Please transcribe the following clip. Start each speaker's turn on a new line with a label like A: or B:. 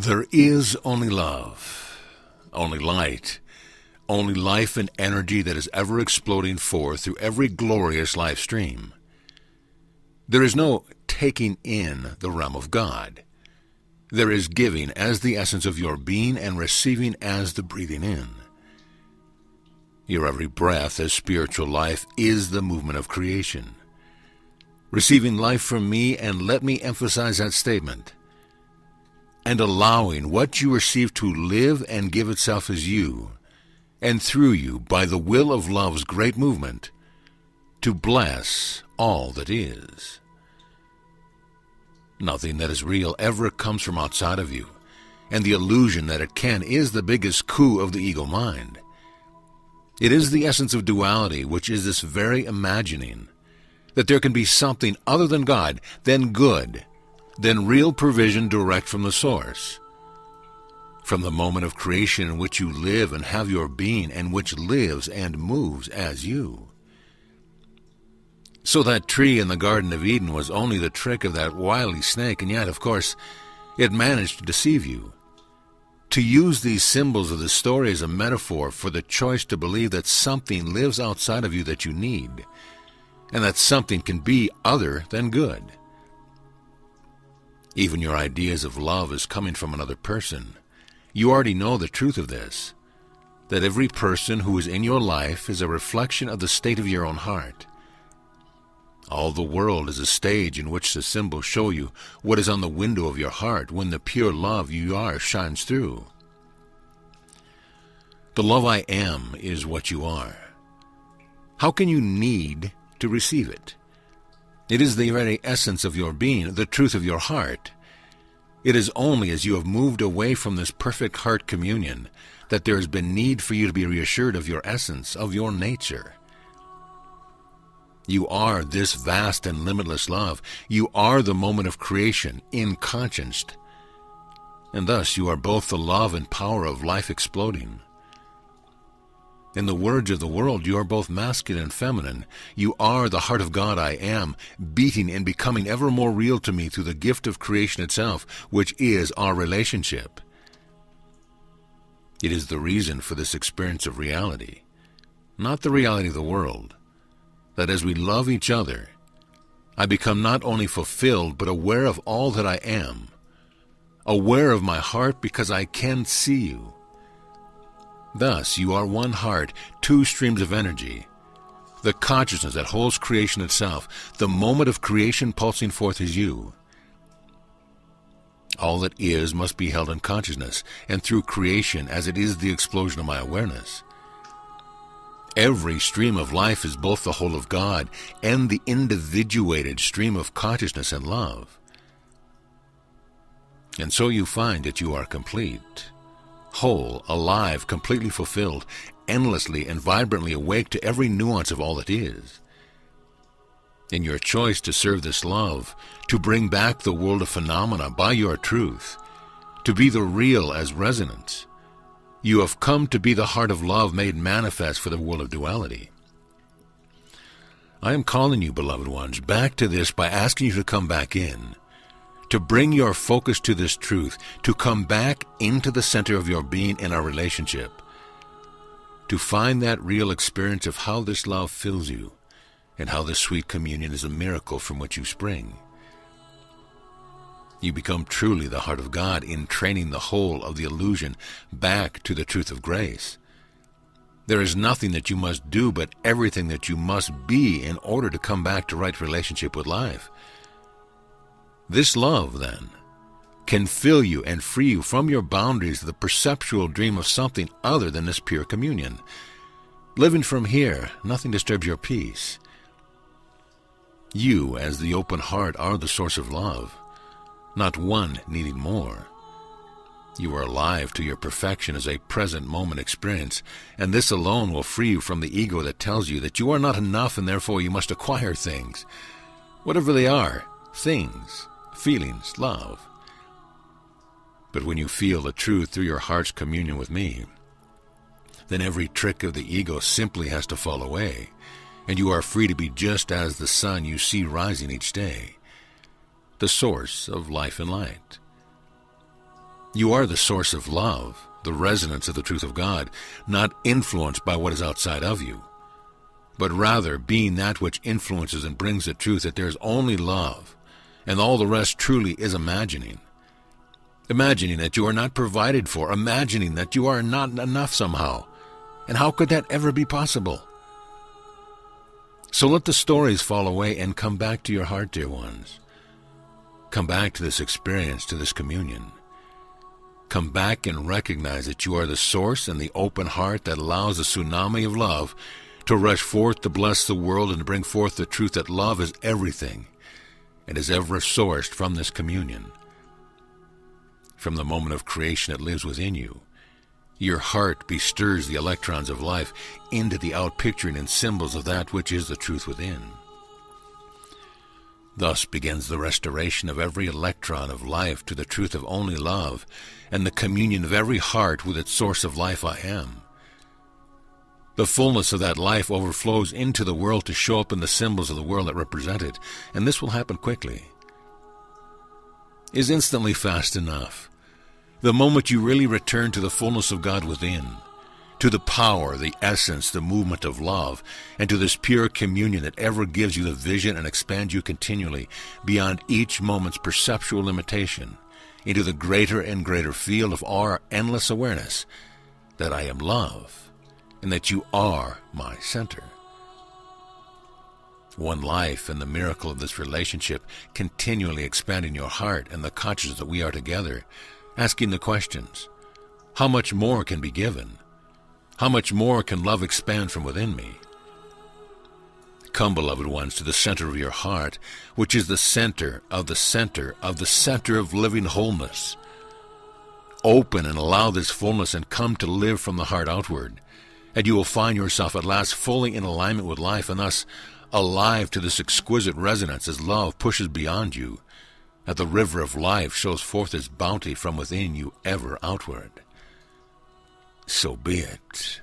A: There is only love, only light, only life and energy that is ever exploding forth through every glorious life stream. There is no taking in the realm of God. There is giving as the essence of your being and receiving as the breathing in. Your every breath as spiritual life is the movement of creation. Receiving life from me, and let me emphasize that statement, and allowing what you receive to live and give itself as you, and through you by the will of love's great movement, to bless all that is. Nothing that is real ever comes from outside of you, and the illusion that it can is the biggest coup of the ego mind. It is the essence of duality, which is this very imagining that there can be something other than God, than good, than real provision direct from the source. From the moment of creation in which you live and have your being, and which lives and moves as you. So that tree in the Garden of Eden was only the trick of that wily snake, and yet, of course, it managed to deceive you. To use these symbols of the story as a metaphor for the choice to believe that something lives outside of you that you need, and that something can be other than good. Even your ideas of love is coming from another person. You already know the truth of this, that every person who is in your life is a reflection of the state of your own heart. All the world is a stage in which the symbols show you what is on the window of your heart when the pure love you are shines through. The love I am is what you are. How can you need to receive it? It is the very essence of your being, the truth of your heart. It is only as you have moved away from this perfect heart communion that there has been need for you to be reassured of your essence, of your nature. You are this vast and limitless love. You are the moment of creation, inconscienced. And thus you are both the love and power of life exploding. In the words of the world, you are both masculine and feminine. You are the heart of God I am, beating and becoming ever more real to me through the gift of creation itself, which is our relationship. It is the reason for this experience of reality, not the reality of the world, that as we love each other, I become not only fulfilled, but aware of all that I am, aware of my heart because I can see you. Thus, you are one heart, two streams of energy. The consciousness that holds creation itself, the moment of creation pulsing forth is you. All that is must be held in consciousness, and through creation as it is the explosion of my awareness. Every stream of life is both the whole of God and the individuated stream of consciousness and love. And so you find that you are complete, whole, alive, completely fulfilled, endlessly and vibrantly awake to every nuance of all that is. In your choice to serve this love, to bring back the world of phenomena by your truth, to be the real as resonance, you have come to be the heart of love made manifest for the world of duality. I am calling you, beloved ones, back to this by asking you to come back in, to bring your focus to this truth, to come back into the center of your being in our relationship, to find that real experience of how this love fills you and how this sweet communion is a miracle from which you spring. You become truly the heart of God in training the whole of the illusion back to the truth of grace. There is nothing that you must do, but everything that you must be in order to come back to right relationship with life. This love, then, can fill you and free you from your boundaries of the perceptual dream of something other than this pure communion. Living from here, nothing disturbs your peace. You, as the open heart, are the source of love, not one needing more. You are alive to your perfection as a present moment experience, and this alone will free you from the ego that tells you that you are not enough and therefore you must acquire things, whatever they are, things, feelings, love. But when you feel the truth through your heart's communion with me, then every trick of the ego simply has to fall away, and you are free to be just as the sun you see rising each day, the source of life and light. You are the source of love, the resonance of the truth of God, not influenced by what is outside of you, but rather being that which influences and brings the truth that there is only love, and all the rest truly is imagining. Imagining that you are not provided for, imagining that you are not enough somehow. And how could that ever be possible? So let the stories fall away and come back to your heart, dear ones. Come back to this experience, to this communion. Come back and recognize that you are the source and the open heart that allows the tsunami of love to rush forth to bless the world and to bring forth the truth that love is everything and is ever sourced from this communion. From the moment of creation it lives within you. Your heart bestirs the electrons of life into the outpicturing and symbols of that which is the truth within. Thus begins the restoration of every electron of life to the truth of only love, and the communion of every heart with its source of life I am. The fullness of that life overflows into the world to show up in the symbols of the world that represent it, and this will happen quickly. Is instantly fast enough. The moment you really return to the fullness of God within, to the power, the essence, the movement of love, and to this pure communion that ever gives you the vision and expands you continually beyond each moment's perceptual limitation into the greater and greater field of our endless awareness that I am love and that you are my center. One life and the miracle of this relationship continually expanding your heart and the consciousness that we are together, asking the questions, how much more can be given? How much more can love expand from within me? Come, beloved ones, to the center of your heart, which is the center of the center of the center of living wholeness. Open and allow this fullness and come to live from the heart outward, and you will find yourself at last fully in alignment with life and thus alive to this exquisite resonance as love pushes beyond you, that the river of life shows forth its bounty from within you ever outward. So be it.